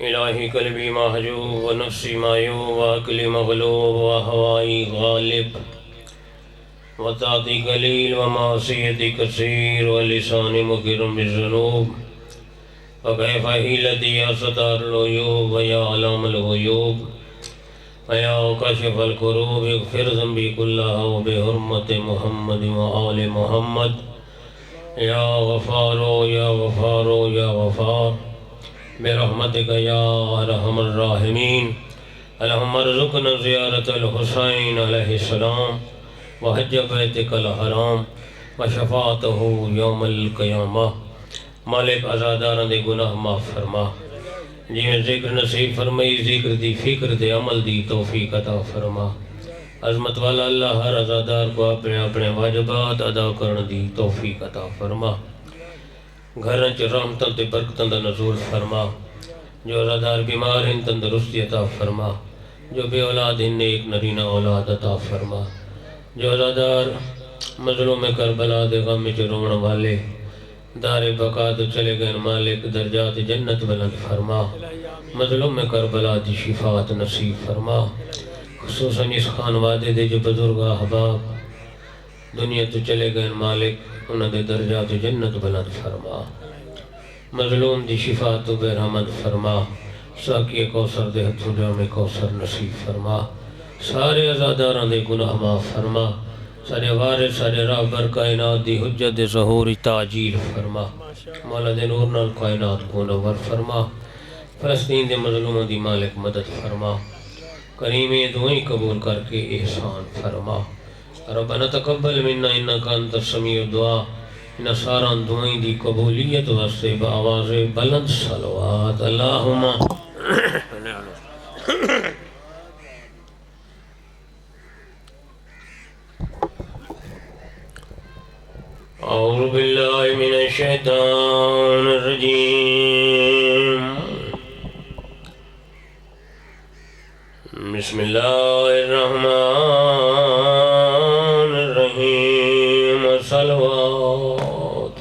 الہی قلبی محجوب و نفسی مایوب و عقلی مغلوب و ہوائی غالب و طاعتی قلیل و معصیتی کثیر و لسان مکرم بالذنوب وكيف حيلتي يا ستار العيوب ويا علام الغيوب ويا كاشف الكروب اغفر ذنبي كلها وبحرمة محمد وآل محمد يا غفار يا غفار يا غفار برحمتك يا أرحم الراحمين. اللهم ارزقنا زيارة الحسين عليه السلام وحج بيتك الحرام وشفاعته يوم القيامة. مالک ازاداران دے گناہ معاف فرما، جی ذکر نصیب فرمائی، ذکر دی فکر دے عمل دی توفیق عطا فرما. عظمت والا اللہ ہر ازادار کو اپنے اپنے واجبات ادا کرن دی توفیق عطا فرما. گھرن چ رحمتاں تے برکتاں دا نزول فرما. جو ازادار بیمار ہیں تندرستی عطا فرما. جو بے اولاد ہیں نیک نرینہ اولاد عطا فرما. جو ازادار مظلوم کربلا دے غم وچ رونے والے دار بقا تو چلے گئے مالک درجات جنت بلند فرما. مظلوم کربلا دی شفاعت نصیب فرما. خصوصاً اس خانوادے دے جو بزرگ احباب دنیا تو چلے گئے مالک انہاں دے درجات جنت بلند فرما. مظلوم دی شفاعت تو بے رحمت فرما. ساقی کوثر دے ہتھوں جام کوثر نصیب فرما. سارے عزاداراں دے گناہ معاف فرما. سارے وارث سارے رابر کائنات دی حجت ظہور تعجیل فرما. مولا دے نور نال کائنات کو نور فرما. فلسطین دے مظلوموں دی مالک مدد فرما. کریم دعائیں قبول کر کے احسان فرما. ربنا تقبل منا انکا انت السمیع الدعا. ان ساران دعائیں دی قبولیت واسطے بآواز بلند صلوات. اللہم اعوذ باللہ من الشیطان الرجیم. بسم اللہ الرحمن الرحیم. صلوات.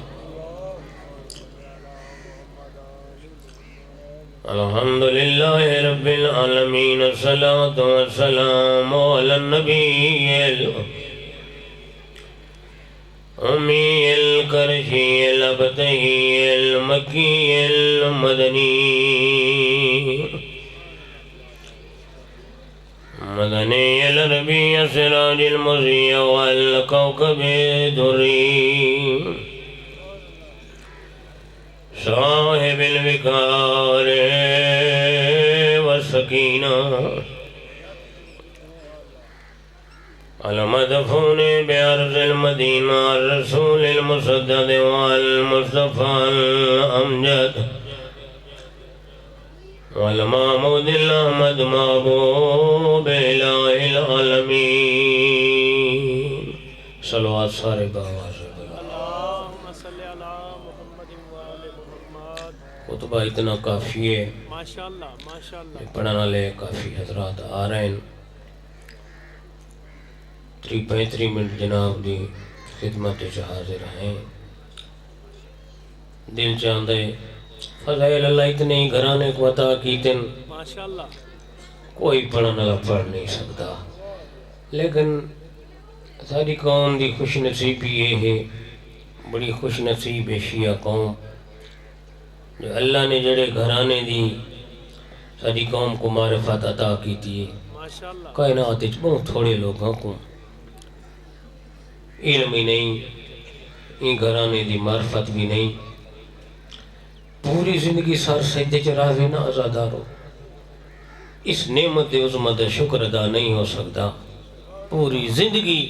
الحمدللہ رب العالمین. الصلاة والسلام علی النبی امی القرشی الابتہی المکی المدنی مدنی العربی سراج المضیء والکوکب الدری صاحب الوقار والسکینہ المدفون بعرض المدینہ الرسول المصدد والمصطفى الامجد والمعمود الاحمد محبوب الہ العالمین. صلوات سارے باواز. خطبہ اتنا کافی ہے، پڑھنا لے کافی حضرات آ رہے ہیں. 35 منٹ جناب دی خدمت سے حاضر ہیں. دل چاندے فضائل اللہ اتنے ہی گھرانے کو عطا کیتن کوئی پڑھنا لہ پڑھ نہیں سکتا. لیکن ساری قوم دی خوش نصیبی یہ ہے، بڑی خوش نصیب ہے شیعہ قوم، جو اللہ نے جڑے گھرانے دی ساری قوم کو معرفت عطا کیتی ہے. کائنات اچ بہت تھوڑے لوگوں کو علم ہی نہیں، ان گھرانے دی معرفت بھی نہیں. پوری زندگی سر سجدے چ راوے نہ آزادارو، اس نعمت عظمت شکر ادا نہیں ہو سکتا. پوری زندگی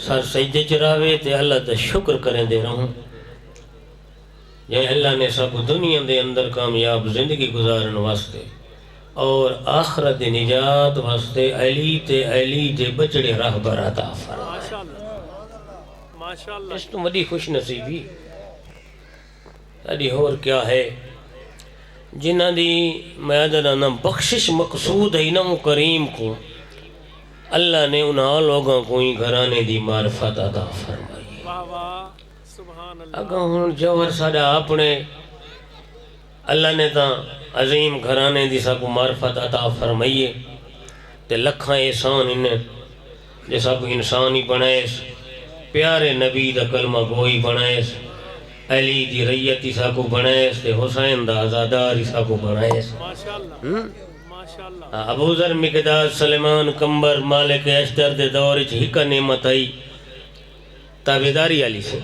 سر سجدے چ راوے تے اللہ دا شکر کریں دے رہوں. یہ اللہ نے سب دنیا دے اندر کامیاب زندگی گزارن واسطے اور آخرت نجات واسطے علی تے بچڑے راہبر عطا فرمائے. اس تو بڑی خوش نصیبی ادھی اور کیا ہے جنہ دی میادہ بخشش مقصود ہے انہوں کریم کو اللہ نے انہاں لوگوں کو ہی گھرانے دی معرفت عطا فرمائی. اگر ہوں جوہر ساڑا اپنے اللہ نے تا عظیم گھرانے دی سا کو معرفت عطا فرمائیے تے لکھاں احسان انہیں جیسا کو انسانی بنائیس پیارے نبی دا کلمہ گوئی بنائیس علی دی ریتی سا کو بنائیس تے حسین دا آزاداری سا کو بنائیس ابو ذر مقداد سلیمان کمبر مالک اشتر دے دور ہکا نعمت آئی تابداری علی سے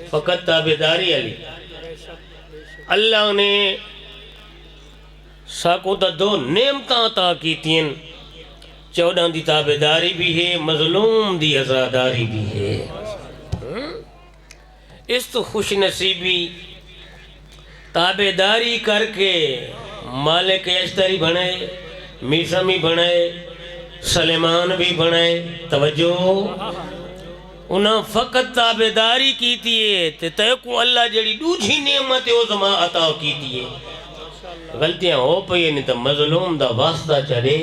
فقط تابداری علی اللہ نے ساکو تا دو نعمتاں عطا کی تین 14 دی تابداری بھی ہے مظلوم دی ازاداری بھی ہے اس تو خوش نصیبی تابداری کر کے مالک اشتری بنے میسمی بنے سلیمان بھی بنے توجہ انہاں فقط تابداری کی تیئے تے کو اللہ جڑی دوجھی نعمت او زمان عطا کی تیئے غلطیاں ہو پئی نہیں تو مظلوم دا واسطہ چلے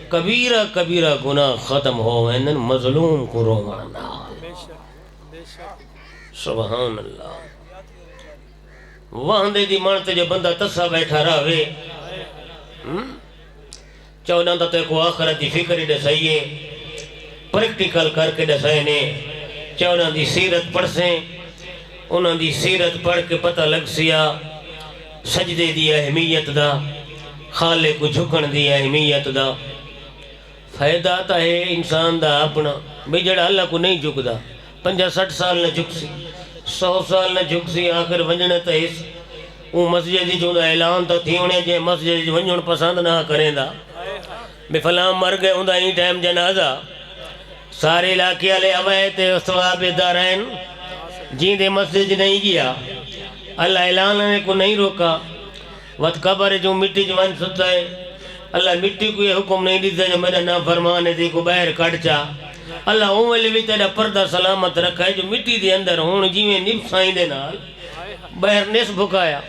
کبیرہ کبیرہ گناہ ختم ہو وینن مظلوم کو روانا سبحان اللہ وہاں دے دی مانتے جو بندہ تسا بیٹھا رہے 14 تا تے کو آخرت دی فکری دسائیے پریکٹیکل کر کے دسائینے 14 دی سیرت پڑھ سیں انہاں دی سیرت پڑھ کے پتہ لگ سیا سجدے دی اہمیت دا خالق کو جھکن دی اہمیت دا فائدہ آتا ہے انسان دا اپنا بھئی جڑا اللہ کو نہیں جھک دا 50-60 سال نہ جھک سی 100 سال نہ جھک سی آخر ونجنے تا اس وہ مسجد جو دا اعلان تا تھی انہیں جے مسجد ونجن پسند نہ کریں دا بے فلاں مر گئے ہوں دا ہی ٹائم جنازہ سارے علاقے علیہ ہوئے تے ثواب دارین جین دے مسجد نہیں گیا اللہ اعلان نے کو نہیں روکا وقت قبر جو مٹی جوان ستا ہے اللہ مٹی کو یہ حکم نہیں دیتا جو میرا نام فرمانے دی کو باہر کٹ چا اللہ اولی بھی تیرا پردہ سلامت رکھا ہے جو مٹی دے اندر ہون جیویں نب سائیں دے نال باہر نس بھکایا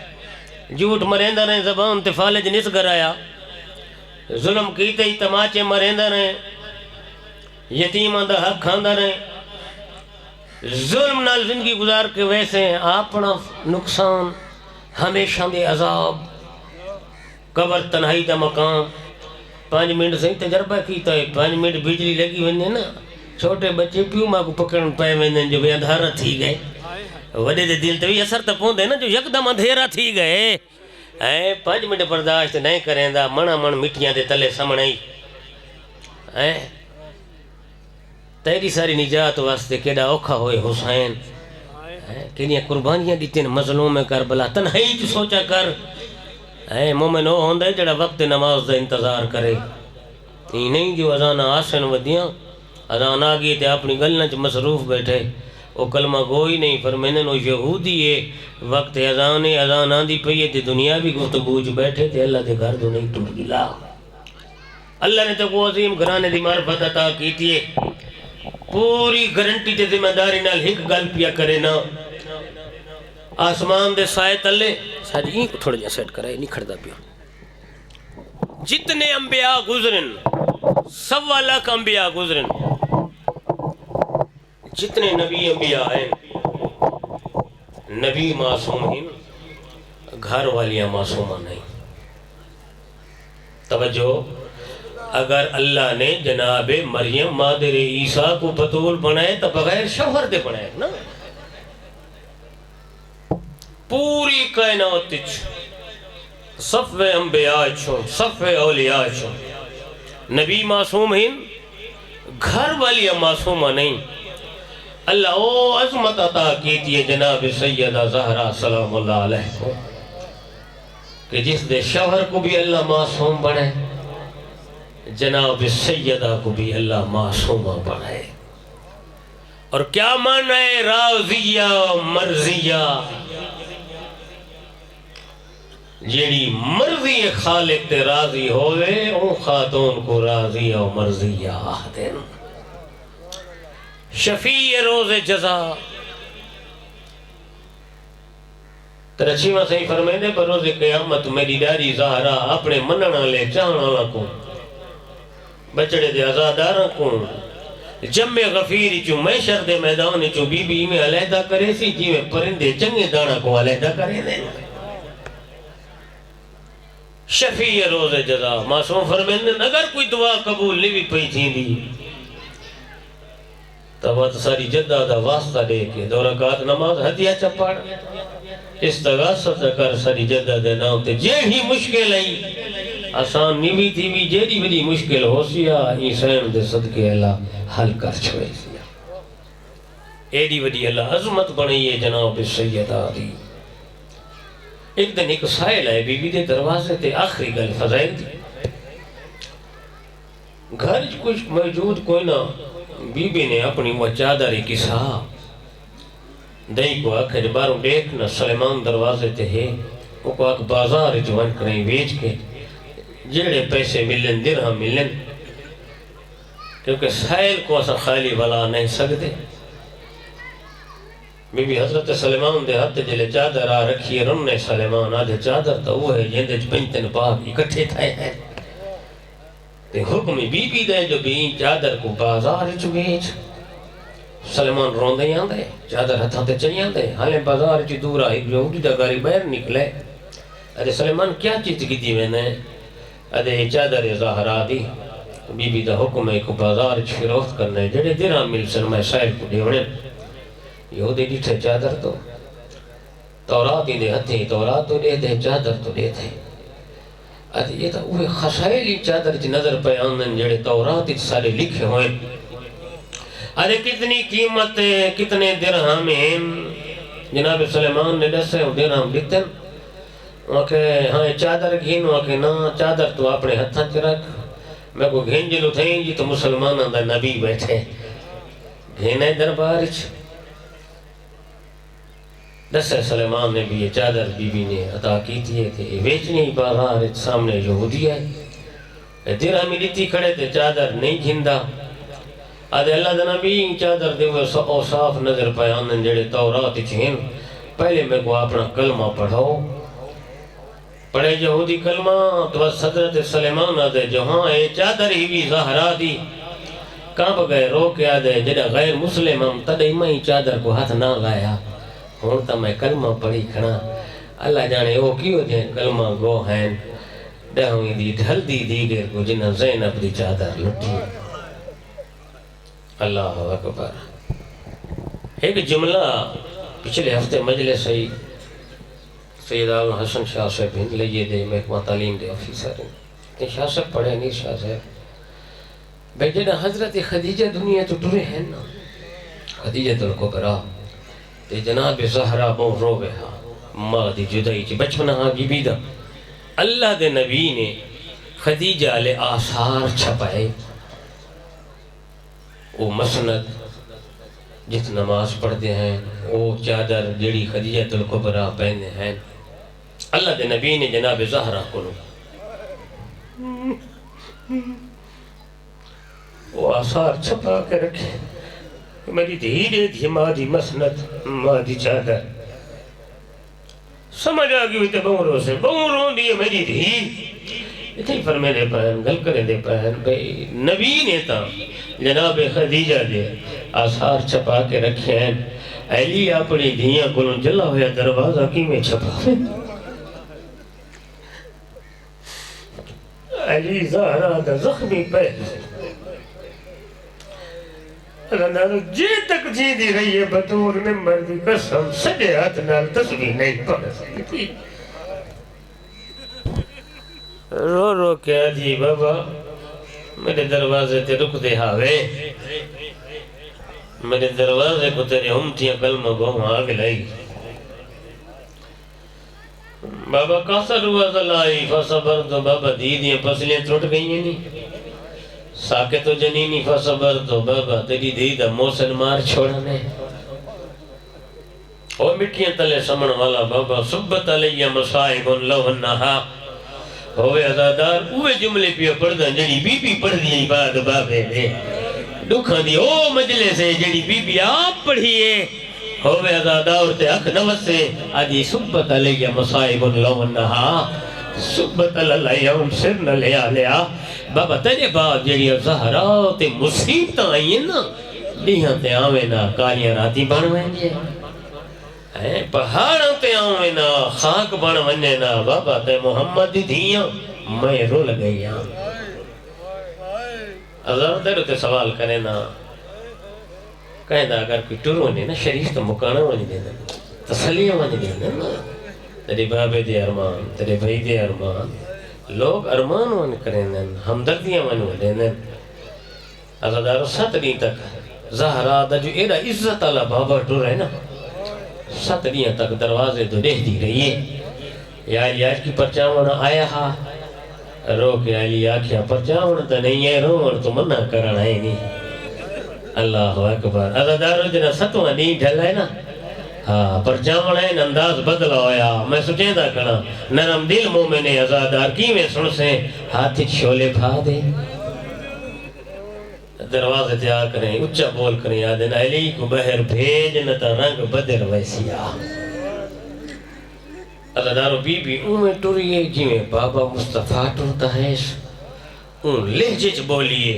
جھوٹ مریندہ رہے زبان تے فالج نس گرایا ظلم کیتے ہی تماچے مریندہ رہے یتیم اندہ حق کھاندہ رہے ظلم نال زندگی گزار کے ویسے اپنا نقصان ہمیشہ دے عذاب قبر تنہائی دا مقام 5 منٹ سے تجربہ کیتا ہے 5 منٹ بجلی لگی ونے نا چھوٹے بچے پیو ماں کو پکڑن پائے ونے جو بے اندھارا تھی گئے وڈے دے دل توی اثر تا پوندے نا جو یکدم اندھیرا تھی گئے 5 منٹ برداشت نہیں کریں دا منا من مٹیاں دے تلے سمنائی تیری ساری نجات واسطے کیڑا اوکھا ہوئے حسین کنیاں قربانیاں دیتیں مظلوم کربلا تنہائی جو سوچا کر مومن ہو ہوندے جڑا وقت نماز دا انتظار کرے یہ نہیں جو اذان آسن ودیاں اذان آگئی تے اپنی گلنا چ مصروف بیٹھے وہ کلمہ گوئی نہیں فرمینن وہ یہودی ہے وقت اذان آندی پئی تے دنیا بھی گفتگو چ بیٹھے تے اللہ دے گھر دو نہیں ٹوٹ گلا اللہ نے تو وہ عظیم گھرانے دی معرفت عطا کیتی ہے پوری گارنٹی تے ذمہ داری نال ایک گل پیا کرے نا آسمان دے سائے تلے ساجی این کو تھوڑا جا سیٹ کرائے نہیں کھڑتا پیا جتنے انبیاء گزرن 1.25 لاکھ انبیاء گزرن جتنے نبی انبیاء ہیں نبی معصوم ہیں گھر والیاں معصومہ نہیں توجہ اگر اللہ نے جناب مریم مادر عیسیٰ کو بطول بنائے تو بغیر شوہر دے بنائے نا پوری کائنات صفوے انبیاء چھو صفوے اولیاء چھو نبی معصوم ہیں گھر والی معصومہ نہیں اللہ او عظمت عطا کیتی ہے جناب سیدہ زہرا سلام اللہ علیہ کو کہ جس دے شوہر کو بھی اللہ معصوم بنے جناب سیدہ کو بھی اللہ معصومہ بنائے اور کیا معنی ہے راضیہ مرضیہ جیڑی مرضی خالق تے راضی ہوئے ان خاتون کو راضیہ و مرضیہ آہدیں شفیع روز جزا ترچیمہ صحیح فرمینے پر روز قیامت میری ڈاری زہرا اپنے مننا لے چاہنا لکوں بچڑے دے ازاداراں کو جمع غفیر چو محشر دے میدان چو بی بی میں علیحدہ کرے سی جی میں پرندے چنگے دانا کو علیحدہ کرے دے شفیع روز جزا معصوم فرمیندے اگر کوئی دعا قبول نہیں بھی پئی تھی دی تو بات ساری جدہ دا واسطہ دے کے دو رکعت نماز ہدیہ چپاڑ استغاثت کر ساری جدہ دے نام تے جیڑی مشکل آئی آسان نیوی تھی بھی جیڑی بڑی مشکل ہو سیا عیسین دے صدقے اللہ حل کر چھوڑے سیا ایڈی بڑی اللہ عظمت بنائیے جناب سیدہ دی ایک دن ایک سائل ہے بی بی دے دروازے تے آخری گل فضائل دی گھر کچھ موجود کوئی نہ بی بی نے اپنی وہ چادری کسا دائی کو آکھر بارو دیکھنا سلیمان دروازے تے ہے وہ کو آکھ بازار جوان کریں بیچ کے جڑے پیسے ملن درہم ملن کیونکہ سائل کو اسا خالی والا نہیں سکتے بی بی حضرت سلیمان دے ہاتھ جلے چادر آ رکھی رن نے سلیمان آدھے چادر تو وہ ہے جندے پنجتن پاک اکٹھے تھے ہیں تے حکم بی بی دے جو بھی چادر کو بازار چ بیچ سلیمان روندے آندے چادر ہتھاں تے چڑھی آندے حالے بازار چ دور آئی یہودی دا گاری باہر نکلے ادھے سلیمان کیا چیز کی دی میں نے ادھے چادر ظاہرا دی بی بی دا حکم ہے کو بازار چ فروخت کرنے جڑے درہم مل سن میں سائل کو دیونے یہودی ڈیٹھے چادر تو تورات ہی دے ہتھیں تورات تو دے دے چادر تو دے دے ادھے یہ تو وہ خسائلی چادر جی نظر پہ آندن جڑے تورات ہی سارے لکھے ہوئے ارے کتنی قیمت ہے کتنے درہم ہیں جناب سلیمان نے دسے درہم دیتن وہاں کہ ہاں چادر گھین وہاں کہ نا چادر تو اپنے ہتھاں چ رکھ میں کو گھین جلو تھیں جی تو مسلمان اندر نبی بیٹھے گھینے دربار چ دسے سلیمان نے بھی یہ چادر بی بی نے عطا کی تھی کہ ویچنی بازار سامنے یہودی ہے درہمی لیتی کھڑے تھے چادر نہیں گھندا آدھے اللہ دے نبی چادر دے ہوئے صاف نظر پیانن جڑے تورات چھین پہلے میں کو اپنا کلمہ پڑھاؤ پڑھے یہودی کلمہ تو بس حضرت سلیمان آدھے جو ہاں اے چادر ہی بھی ظاہرا دی کانپ گئے رو کے آدھے جڑا غیر مسلم ہم تدے میں چادر کو ہاتھ نہ لایا ہوں تا میں کلمہ پڑھی کھنا اللہ جانے وہ کیوں جائیں کلمہ گو ہیں دہویں دی ڈھل دی دیگر کو جنہ زینب دی چادر لٹھی اللہ اکبر ایک جملہ پچھلے ہفتے مجلس ہے سید آغا حسن شاہ صاحب ہند لئیے دے محکمہ تعلیم دے آفیسر ہیں شاہ صاحب پڑھے نہیں شاہ صاحب بھئی جنہ حضرت خدیجہ دنیا تو ٹرے ہیں نا خدیجہ الکبریٰ تے جناب زہرا بہن رو بہا ماں دی جدائی چی بچپنہ ہاں بی بی دا اللہ دے نبی نے خدیجہ علیہ آثار چھپائے وہ مسند جت نماز پڑھتے ہیں وہ چادر جڑی خدیجہ الکبریٰ پہنے ہیں اللہ دے نبی نے جناب زہرا کو وہ آثار چھپا کے رکھے میری دھیرے تھی مادی مسند مادی چادر سمجھ آگی ہوئی تے بہنروں سے بہنروں دیئے میری دھیر اتنی پر میرے پہن گل کرے دے پہن بھئی نبی نے تا جناب خدیجہ دے آثار چھپا کے رکھے ہیں علی اپنی دھیاں کلوں جلا ہویا دروازہ کی میں چھپا علی زہرا دا زخمی پہن جی تک جی دی رہی ہے بطور ممبر دی قسم سجے ہاتھ نال تسبیح نہیں پڑھ سکتی رو رو کیا جی بابا میرے دروازے تے رک دے ہاوے میرے دروازے کو تیرے ہمتیاں کلمہ گو آگ لائی بابا کاسا روازہ لائی فصبر تو بابا دیدیاں پسلیاں ٹوٹ گئی ہیں نہیں ساکت و جنینی فصبر تو بابا تیری دیدہ موسن مار چھوڑنے اور مٹیاں تلے سمن والا بابا صبت علیہ مصائب لو انہا ہوئے عزادار اوے جملے پہ پڑھ دیں جڑی بی بی پڑھ دی بعد بابے دے دکھاں دی او مجلے سے جڑی بی بی آپ پڑھیے ہوئے عزادار تے اکھ نوز سے آجی صبت علیہ مصائب لو انہا صبت علیہ سر نہ لیا لیا بابا تیرے بعد جڑی زہرا تے مصیبتاں آئیں نا دیہاں تے آویں نا کالیاں راتی بنویں جے پہاڑاں تے آؤں نا خاک بن ونے نا بابا تے محمد دی دھیاں میں رول گئی ہاں عذاب دے تے سوال کرے نا کہیں دا اگر کوئی ٹرو نہیں نا شریف تو مکانا وانی دینا تسلیہ وانی دینا نا تیرے بابے دے ارمان تیرے بھائی دے ارمان لوگ ارمان وانی کریں ہمدردیاں وانی دینا عزادارو 7 دن تک زہرا دا جو ایڈا عزت اللہ بابا ٹر ہے نا 7 دن تک دروازے تو دیکھ دی رہی ہے یا علی آج کی پرچاونا آیا ہا رو کے علی آکھیا پرچاونا تا نہیں ہے رومن تو منع کرنا ہے نہیں اللہ اکبر عزادارو جنا 7واں دن ڈھلا ہے نا ہاں پرچاونا ہے انداز بدلا ہویا میں سوچے دا کنا نرم دل مومن عزادار کی میں سن سے ہاتھ شولے بھا دے دروازے تیار کریں اچھا بول کریں یادن علی کو بہر بھیجنتا رنگ بدر ویسیا اللہ دارو بی بی میں ٹوریے جی میں بابا مصطفیٰ ٹورتا ہے ان لہجج بولیے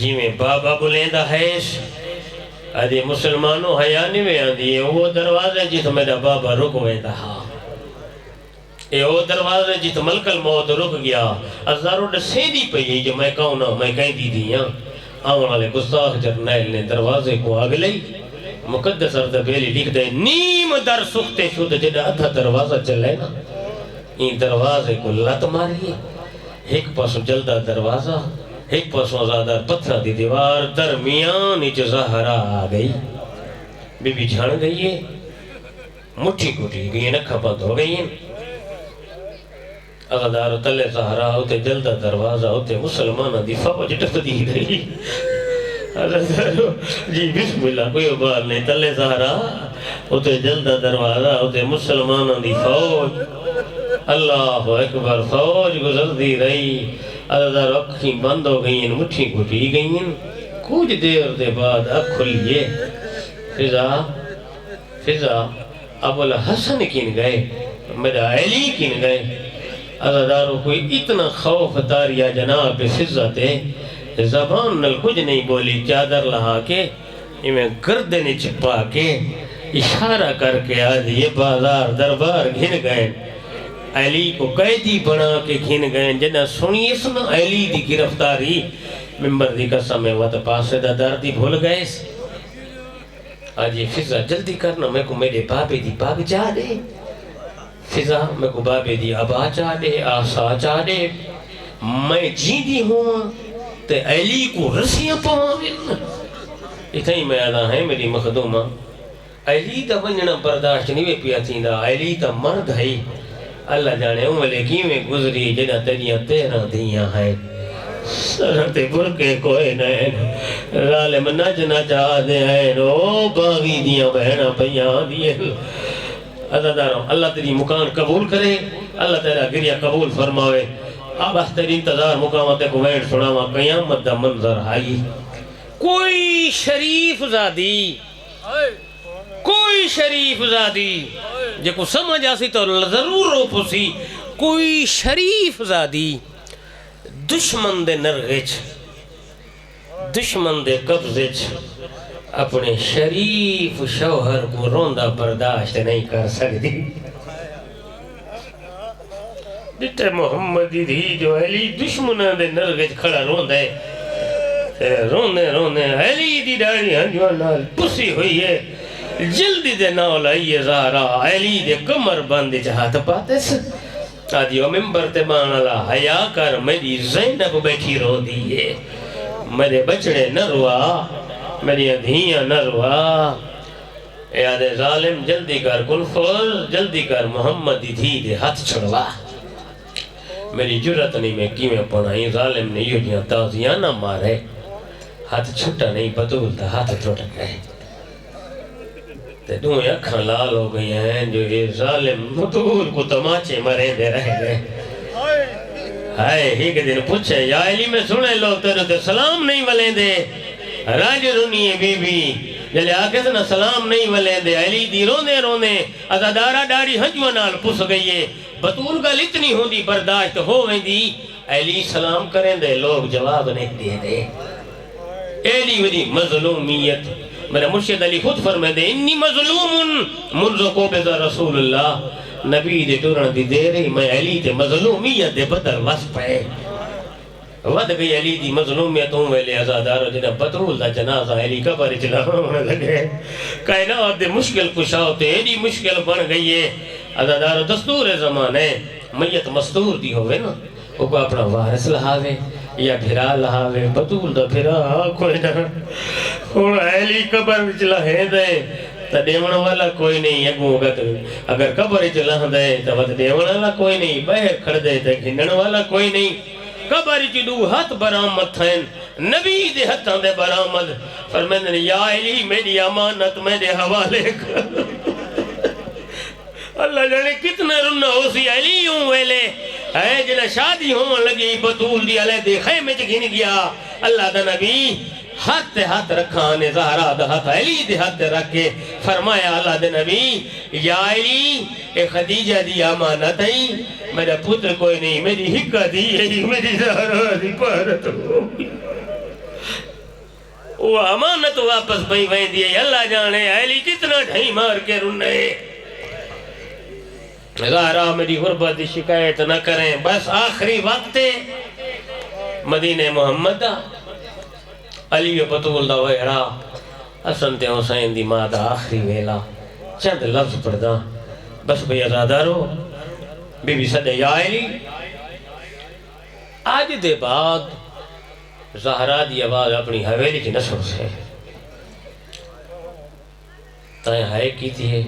جی میں بابا بلیندہ ہے آدھے مسلمانوں حیانی میں آدھیے وہ دروازے جی تو میرا بابا رک ویندہ ہاں وہ دروازے جی تو ملک الموت رک گیا ازارو ڈسیدی پہ ہی جو میں کہوں نا میں کہیں دی دیاں آون والے گستاخ جرنیل نے دروازے کو آگ لئی مقدس اردبیلی لکھ دے نیم در سختے شد جدہ ادھا دروازہ چلے نا این دروازے کو لت ماری ایک پاسو جلدہ دروازہ ایک پاسو آزادار پتھرہ دی دیوار درمیان ایچ زہرہ آ گئی بی بی جھاڑ گئی ہے مٹھی کٹی گئی نکھا بند ہو گئی ہیں اغدار تلے زہرہ ہوتے جلدہ دروازہ ہوتے مسلمانہ دی فوج ٹپ دی گئی اغدارو جی بسم اللہ کوئی بار نہیں تلے زہرہ ہوتے جلدہ دروازہ ہوتے مسلمانہ دی فوج اللہ اکبر فوج گزر دی رہی اغدار اکھیں بند ہو گئی ہیں مٹھی گھٹی گئی ہیں کچھ دیر دے بعد اکھ کھلیے فضا ابو الحسن کن گئے میرا علی کن گئے عزاداروں کوئی اتنا خوف تاریا جناب فضا تے زبان نل کچھ نہیں بولی چادر لہا کے میں گردن چپا کے اشارہ کر کے آدھی یہ بازار دربار گھن گئے علی کو قیدی بنا کے گھن گئے جنہ سنیے سنا علی دی گرفتاری ممبر دی قسم وقت پاسے دا دردی بھول گئے آج یہ فضا جلدی کرنا میں کو میرے بابے دی باگ جا دے فضا میں کو بابے دی ابا چاہ دے آسا چاہ دے میں جی دی ہوں تے علی کو رسیاں پاوین اتنا ہی میں آدھا ہے میری مخدومہ علی تا ونجنا برداشت نہیں پیا تھی دا علی تا مرد ہے اللہ جانے عملے کی میں گزری جنہ تریاں 13 دیاں ہیں سرتے برکے کوئی نہیں رالم نجنا چاہ دے ہیں او باغی دیاں بہنہ پیاں دیئے عزاداروں اللہ تیری مکان قبول کرے اللہ تیرا گریہ قبول فرماوے اب اس تیری انتظار مقامت کو ویڈ سناوا قیامت دا منظر آئی کوئی شریف زادی جے کو سمجھ آسی تو ضرور رو پسی کوئی شریف زادی دشمن دے نرغچ دشمن دے قبضچ اپنے شریف شوہر کو روندہ برداشت نہیں کر سکتی جتے محمدی دی جو علی دشمنہ دے نرغچ کھڑا روندے روندے علی دی ڈاڑی ہنجوانال پسی ہوئی ہے جلدی دے ناول آئیے زہرہ علی دے کمر باندے چاہتا پاتے سے آدھیو ممبر تے مانالا حیاء کر میری زینب بیٹھی رو دیئے میرے بچڑے نہ روا میری دھیاں نہ روا اے آدھے ظالم جلدی کر کنفوز جلدی کر محمد دھی دے ہاتھ چھڑوا میری جرت نہیں میں کی میں پڑھائی ظالم نے یہ جیاں تازیاں نہ مارے ہاتھ چھٹا نہیں بدولتا ہاتھ ٹوٹ گئے تے دوں اکھاں لال ہو گئی ہیں جو یہ ظالم مطول کو تماچے مرے دے رہ گئے ہائے ہی کے دن پوچھے یا علی میں سنے لوگ تیرے تے سلام نہیں ولیں دے راج رونی بی بی جلے آکے سے نا سلام نہیں ولیں دے علی دی رونے ازادارہ ڈاڑی ہنجوانال پس گئی ہے بطول گل اتنی ہوں دی برداشت ہو گئی دی علی سلام کریں دے لوگ جواب نہیں دے دے ایلی وری مظلومیت میرا مرشد علی خود فرمائے دے انی مظلوم منذ قبض رسول اللہ نبی دے ٹورن دی دے رہی میں علی تے مظلومیت دے بدل وس پائے ود گئی علی دی مظلومیتوں ویلے ازادارو جنہ بطول دا جنازہ علی قبر چلا ہونے لگے کائنات دے مشکل کشاو تے ایڈی مشکل بن گئی ہے ازادارو دستور زمان ہے میت مستور دی ہوئے نا وہ کو اپنا وارث لہاوے یا بھرا لہاوے بطول دا بھرا کوئی نہ اور علی قبر چلا ہے دے تا دیون والا کوئی نہیں اگر قبر چلا دے تا ود دیون والا کوئی نہیں بہر کھڑ دے تا گھنن والا کوئی نہیں قبر چی دو ہاتھ برامت تھین نبی دے ہاتھاں دے برامت فرمائن یا علی میری امانت میرے حوالے کر اللہ جانے کتنا رنہ ہو سی علی ہوں ویلے ہے جنہ شادی ہوں لگی بطول دی علیہ دے خیمے چکین گیا اللہ دا نبی ہاتھ ہاتھ رکھانے زہرہ دا ہاتھ علی دے ہاتھ رکھے فرمایا اللہ دے نبی یا علی اے خدیجہ دی امانت ہے میرا پتر کوئی نہیں میری حقہ دی ہے میری زہرہ دی پارت ہوگی وہ امانت واپس بھئی وہیں دیئے اللہ جانے علی کتنا ڈھائی مار کے رنے زہرہ میری غربت دی شکایت نہ کریں بس آخری وقت مدینہ محمد علی و بطول دا ویرا حسن تے حسین دی ماں دا آخری ویلا چند لفظ پڑھدا بس بھئی ازادارو بی بی صدی یا علی آج دے بعد زہرہ دی آواز اپنی حویلی کی نصر سے تائیں ہائے کی تھی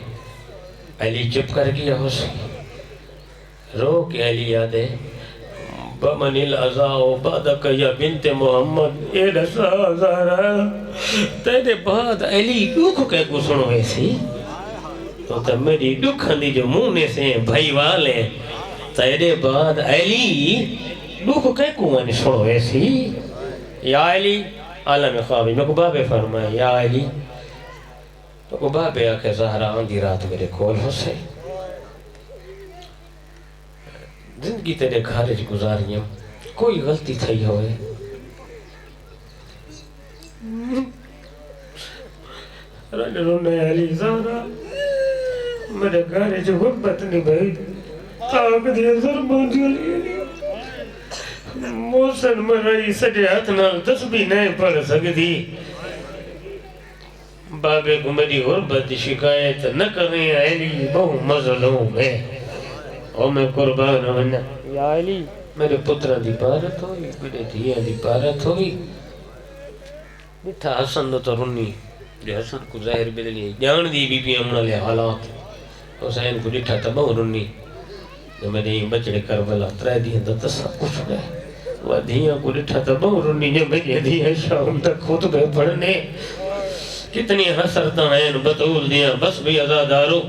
علی چپ کر گیا حسین رو کے علی یادے بمن العزاؤ بعدک یا بنت محمد اے رسا زہرہ تیرے بعد علی دکھ کے کو سنو ایسی تو تب میری دکھن دی جو مونے سے بھائی والے تیرے بعد علی دکھ کے کو من سنو ایسی یا علی عالم خوابی میں کو بابے فرمائے یا علی تو کو بابے آکے زہرہ آندھی رات میرے کول حسین زندگی تیرے گھارج گزاریاں کوئی غلطی تھی ہوئے رن رونے علی زہرہ میرے گھارج غربت نبھائی تاک دیا ضربان جلی موسن مرائی سجے ہاتھنا تسبیح نہیں پڑھ سکتی بابے کو میری غربت شکایت نہ کریں علی بہو مظلوم ہے اور میں قربان ہونا یا علی میرے پترہ دی پارت ہوئی میرے دھیاں دی پارت ہوئی نتھا حسن تو رنی جو حسن کو ظاہر بدلی جان دی بی پی امنا لے حالات حسین کو نتھا تباہ رنی جو میرے بچڑے کربلا ترائے دیاں دا تصاب کچھ گئے وہ دھیاں کو نتھا تباہ رنی جو میرے دھیاں شام تک خطبے پڑھنے کتنی حسرتاں ہیں بطول دیاں بس بھی ازادارو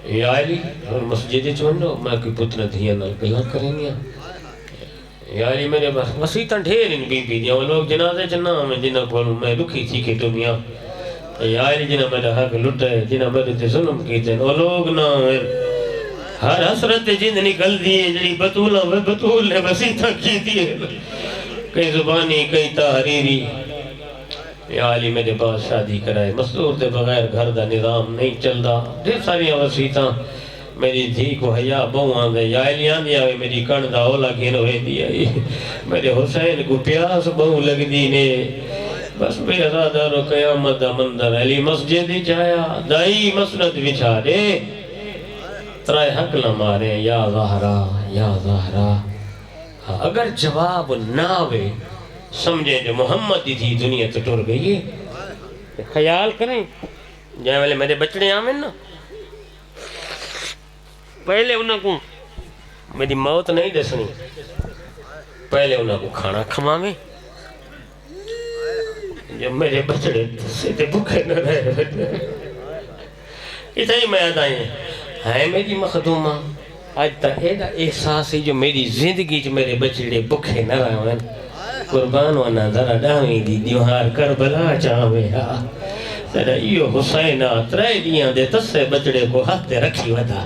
یا علی اور مسجد چونڈو میں کوئی پتر دھیاں نال گلا کریں گیا یا علی میرے بس وسیطاں ڈھیر ان بی بی دیاں وہ لوگ جنازے چنہ میں جنہ کولوں میں دکھی تھی کہ دنیا یا علی جنہ میرا حق لٹے جنہ میرے تے ظلم کیتے وہ لوگ نہ ہر حسرت جند نکل دیئے جڑی بطول نے وسیطاں کی دیئے کئی زبانی کئی تحریری یا علی میرے پاس شادی کرائے مستور دے بغیر گھر دا نظام نہیں چل دا دیر ساری وسیطاں میری دھی کو حیاء بہو آندے یا علی آندی آوے میری کن دا اولا گھن ہوئے دیا میرے حسین کو پیاس بہو لگ دینے بس بے ازادارو قیامت دا مندر علی مسجد جایا دائی مسند بچھارے ترائے حق نہ مارے یا زہرہ اگر جواب نہ ہوئے سمجھے جو محمد دی دنیا تو ٹور گئی ہے خیال کریں جائے والے میرے بچڑے آمیں نا پہلے انہوں کو میری موت نہیں دسنی پہلے انہوں کو کھانا کھماویں جب میرے بچڑے سیدھے بھوکے نہ رہے اتنا ہی میں آدھائیں ہے میری مخدومہ آج تک ایڈا احساس ہے جو میری زندگی جو میرے بچڑے بھوکے نہ رہے ہیں قربان وانا ذرا ڈاویں دی دیوہار کربلا چاہویں ذرا ایو حسینہ ترائے دیاں دے تسے بچڑے کو ہاتھ رکھی ودا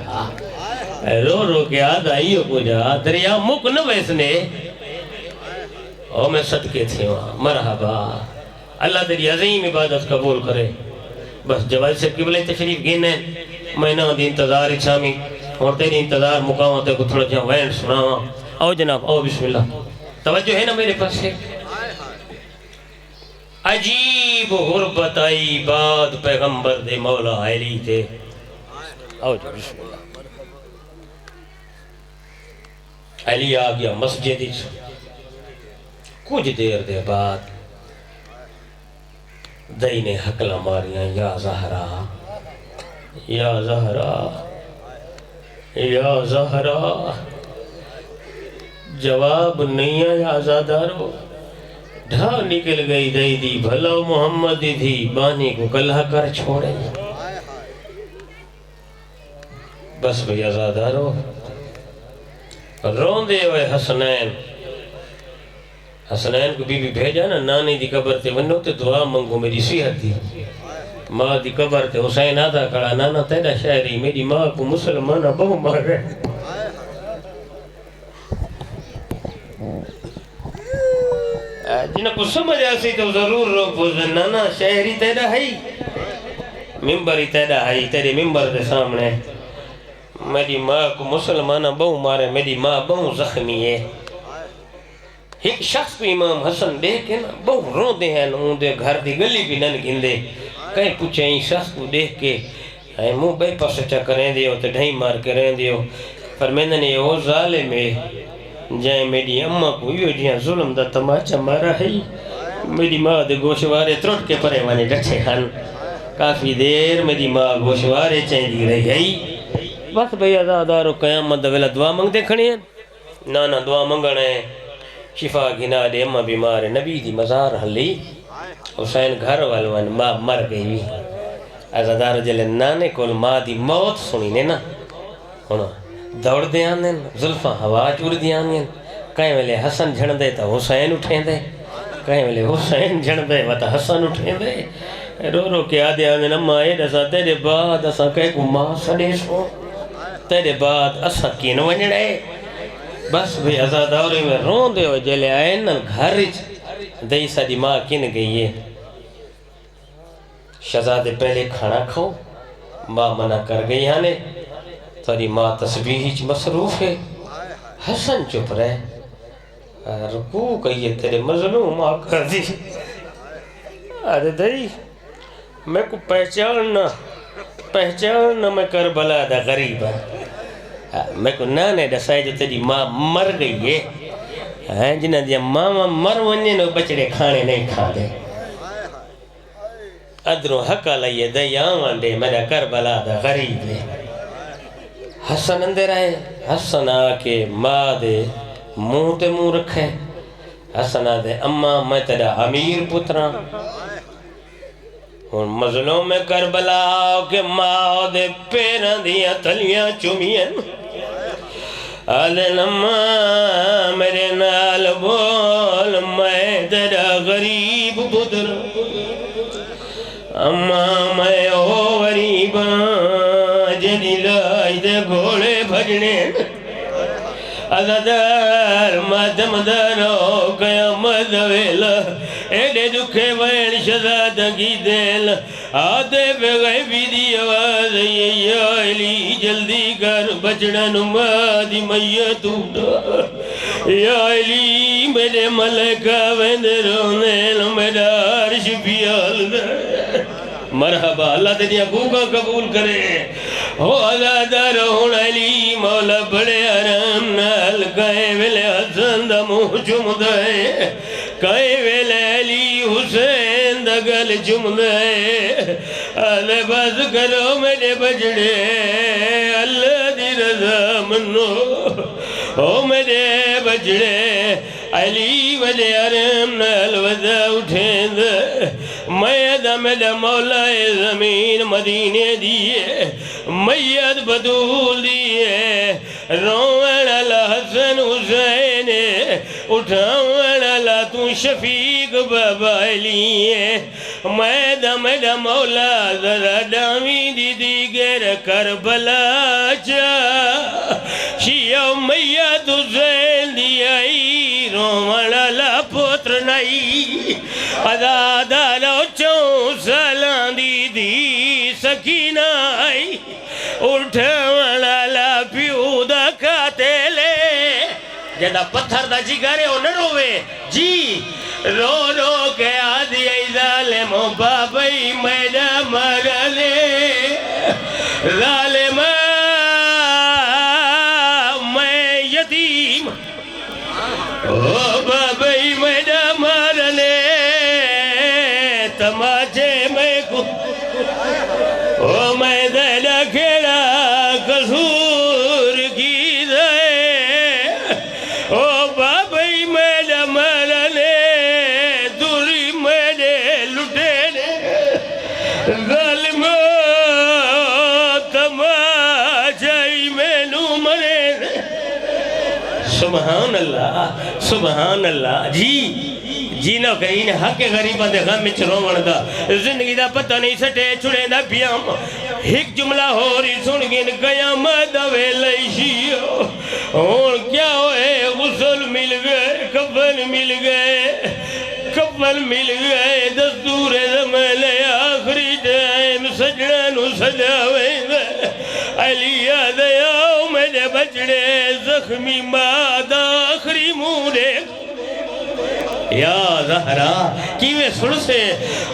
رو رو کے آدھا ایو کو جا دریا مک نہ ویسنے او میں صدقے تھے وہاں مرحبا اللہ تیری عظیم عبادت قبول کرے بس جواز سے قبلہ تشریف گینے میں نہ دی انتظار اچھامی اور تیری انتظار مقامات کو تھوڑا جہاں وین سنا آؤ جناب آؤ بسم اللہ توجہ ہے نا میرے پاس ہے عجیب غربت آئی بعد پیغمبر دے مولا علی تھے آؤ جو بسم اللہ علی آگیا مسجد کچھ دیر دے بعد دئی نے حقلہ ماریاں یا زہرا یا زہرا یا زہرا جواب نہیں آیا آزادارو ڈھا نکل گئی دئی دی بھلا محمد تھی بانی کو کلہ کر چھوڑے بس بھئی آزادارو رون دے ہوئے حسنین حسنین کو بی بی بھیجا نا نانی دی قبر تے ونو تے دعا منگو میری صحت دی ماں دی قبر تے حسین آدھا کڑا نانا تیرا شاعری میری ماں کو مسلمانہ بہو مار رہے جنہوں کو سمجھ آسی تو ضرور رو پوزن نانا شاعری تیرا ہے ممبری تیرا ہے تیرے ممبر دے سامنے میری ماں کو مسلمانہ بہو مارے میری ماں بہو زخمی ہے ایک شخص کو امام حسن دیکھ کے نا بہو رون دے ہیں ان دے گھر دی گلی بھی نن گندے کہیں پوچھے این شخص کو دیکھ کے مو بے پاس اچھا کریں دیو تے ڈھائی مار کریں دیو فرمیندن یہ وہ ظالم ہے جائیں میری اممہ کو یہ جہاں ظلم دا تماچا مارا ہے میری ماں دے گوشوارے ترٹ کے پرے وانے ڈٹھے ہن کافی دیر میری ماں گوشوارے چین دی رہی ہے بس بھئی آزادارو قیامت دا ویلا دعا منگ دے کھڑے ہیں نانا دعا منگنے شفا گھنا دے اممہ بیمار نبی دی مزار حلی حسین گھر والوان ماں مر گئی بھی آزادارو جلے نانے کول ماں دی موت سنی نے نا ہونا دوڑ دے آنے ظلفہ ہوا چور دی آنے کہیں ویلے حسن جھڑ دے تا حسین اٹھیں دے کہیں ویلے حسین جھڑ دے تا حسن اٹھیں دے رو رو کے آدھے آنے اممہ اے دسا تیرے بعد اسا کہے کو ماں سڑے سو تیرے بعد اسا کین ونجڑے بس بھی آزاداری میں رون دے ہو جلے آئے نا گھر دئی ساری ماں کن گئی ہے شہزادے پہلے کھانا کھاؤ ماں منع کر گئی آنے تاری ماں تسبیح مصروف ہے حسن چپ رہے رکوع کہیے تیرے مظلوم آقا دی آدھے دئی میں کو پہچاننا میں کربلا دا غریب میں کو نانے دسائے جو تیری ماں مر گئی ہے جنہ دیا ماما مر ونجے نو بچڑے کھانے نہیں کھا دے ادرو حقا لئیے دئی آوان دے میرا کربلا دا غریب ہے حسن اندر آئے حسن آکے ماں دے منہ تے منہ رکھے حسن آدھے اممہ میں تیرا امیر پتران اور مظلوم میں کربلا کے ماں دے پیران دیا تلیاں چومین آدھے اممہ میرے نال بول میں تیرا غریب پتر اممہ میں او غریباں جنی لائی دے گھوڑے بھجنے آزادار ماتم دارو قیامت ویلا ایڈے دکھے وین شہزادگی دیل آدھے پہ غیبی دی آواز یا علی جلدی کر بچڑن مادی میت اٹھا یا علی میرے ملکہ ویند رونیل میرا عرش پیال دے مرحبا اللہ تیری حقوقہ قبول کرے ہو آزادار ہون علی مولا بڑے آرام نال کہیں ویلے حسن دا منہ چم دائے کہیں ویلے علی حسین دا گل چم دائے آلے بس کرو میرے بجڑے اللہ دی رضا منو او میرے بجڑے علی ویلے آرام نال وزا اٹھیں دے میں دا میرا مولا زمین مدینے دیئے میت بدول دیئے روان اللہ حسن حسین اٹھاوان اللہ تو شفیق بابا لیے میں دا میرا مولا ذرا ڈامی دی دیگر کربلا چا شیعہ میت حسین دیائی رومن لا پوتر نئی ادادارو چون سالان دی سکینہ آئی اٹھون لا پیو دا کھاتے لے جدا پتھر دا جگارے ہو نہ روے جی رو رو کے آدھی ای ظالم بابئی میڈا مرلے ظالم میں یتیم او بابئی میڈا مرلے تماچے میں کو او میں دینا کھیڑا قصور کی دے او بابئی میڈا مرلے دوری میڈے لٹے ظالم تماچائی میں نو مرے سبحان اللہ جی نہ کہیں نے حق غریبہ دے غم میں چرومن دا زندگی دا پتہ نہیں سٹے چھڑے دا پیام ایک جملہ ہو رہی سن گن قیامت ویلے شیو اور کیا ہوئے غسل مل گئے کفن مل گئے دستور زمین آخری ٹائم سجنانو سجاوے علی آدھیاؤ میرے بچڑے زخمی مادہ آخری مونے یا زہرا کیویں سن سے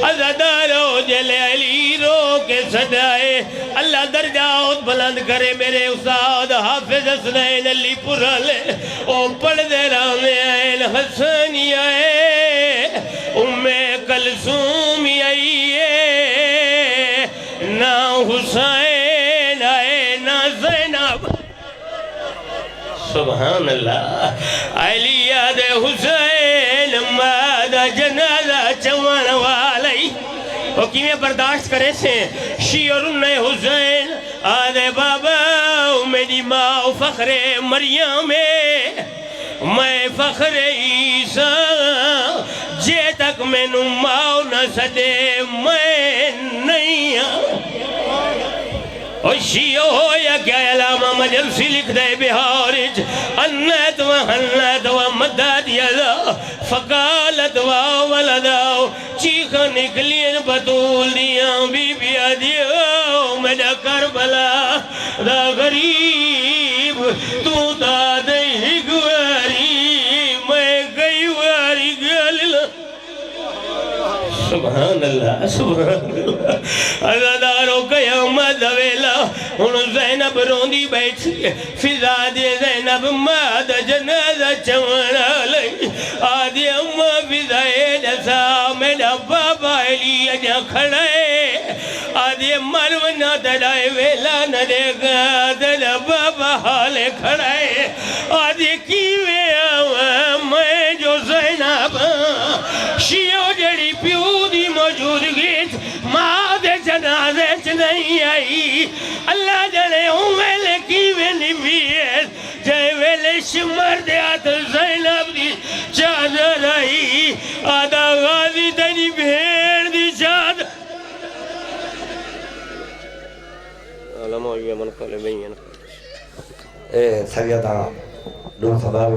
عزادارو جلے علی رو کے صدائے اللہ درجات بلند کرے میرے استاد حافظ حسنین علی پورا لے او پڑھ دے رانے آئین حسنی آئے ام کلثوم آئیے نا حسین آئے نا زینب سبحان اللہ علی آد حسین مادہ جنازہ چوان والی وہ کیویں برداشت کرے سے شیرن حسین آدھے بابا میری ماں فخر مریم میں فخر عیسیٰ جے تک میں نو ماں نہ سدے میں نہیں اور شیعہ ہو یا کیا علامہ مجلسی لکھ دے بہارج انت و حنت و مدد یلا فقالت و ولداؤ چیخا نکلین بطول دیاں بی بی آدیاؤ میڈا کربلا دا غریب تو دا دہی گواری میں گئی واری گلل سبحان اللہ عزادارو قیامت ویلا ان زینب روندی بیٹھی فضا دے زینب ماد جنازہ چوانا لئی آدھی اممہ فضائے جسا میڈا بابا علی اجا کھڑے آدھی مرونا تڑائے ویلا نہ دے گا تڑا بابا حالے کھڑے آدھی کیوے آوہ میں جو زینب شیعو جڑی پیو دی موجود گیت ماں دے جنازے چ نہیں آئی اللہ جڑے ہوں ویلے کیوے نبیت جائے ویلے شمر دے آت زینب دی چادر آئی آدھا غازی تیری بھیڑ دی چادر علماء یہ من قلبین سیدہ دو صدار